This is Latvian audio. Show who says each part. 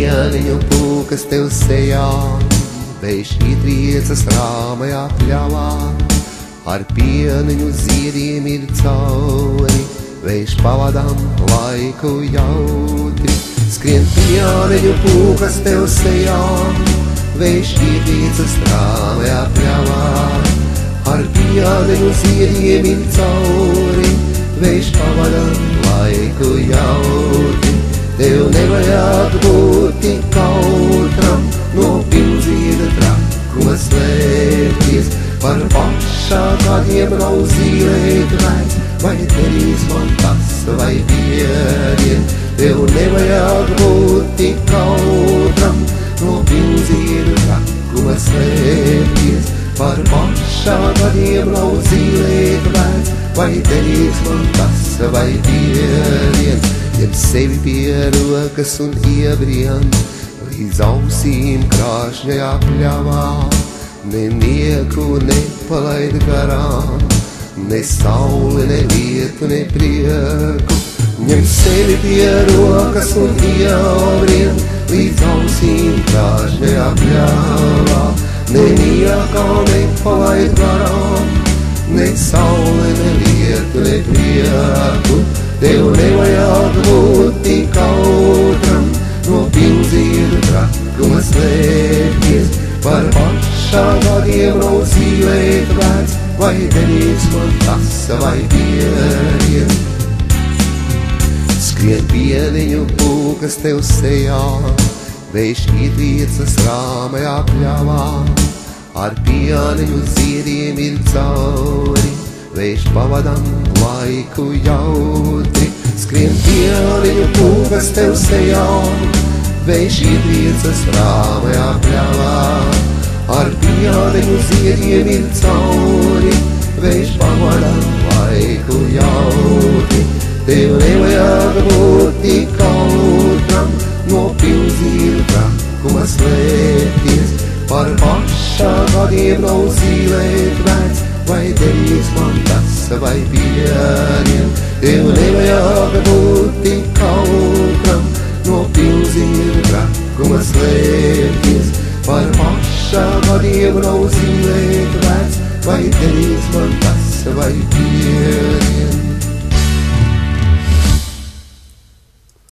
Speaker 1: pieniņu pūkas tev sejā, vējš ietriecas rāmajā pļavā, ar pieniņu ziediem ir cauri, vējš pavadām laiku jautri. Skrien pieniņu pūkas tev sejā, vējš ietriecas rāmajā pļavā, ar pieniņu ziediem ir cauri, vējš pavadām laiku jautri. Tev nevajag būt tik kautram, no pilnzīda trakuma slēpties, par pašā gadiem nav zīlēt vērts, vai darīs man tas vai piedien. Tev nevajag būt tik kautram, no pilnzīda trakuma slēpties, par pašā gadiem nav zīlēt vērts, vai darīs man tas vai piedien. Ņem sevi pie rokas un iebrien līdz ausīm krāšņajā pļavā, ne nieku nepalaid garām, ne sauli, ne lietu, ne prieku. Ņem sevi pie rokas un iebrien līdz ausīm krāšņajā pļavā, ne nieku nepalaid garām, ne sauli, ne lietu, ne prieku. Tev nevajag būt tik kautram, no pilnzīda trakuma slēpties, par pašā gadiem nav zīlēt vērts, vai darīs man tas vai piedien. Skrien pieniņu pūkas tev sejā, vējš ietriecas rāmajā pļavā, ar pieniņu ziediem ir cauri, vējš pavadām laiku jautri. Skrien pieniņu pūkas tev sejā, vējš ietriecas rāmajā pļavā, ar pieniņu ziediem ir cauri, vējš pavadām laiku jautri. Tev nevajag būt tik kautram, no pilnzīda trakuma slēpties, par pašā gadiem nav zīlēt vērts, vai darīs man tas vai piedien. Tev nevajag būt tik kautram, no pilnzīda trakuma slēpties, par pašā gadiem nav zīlēt vērts, vai darīs man tas vai piedien.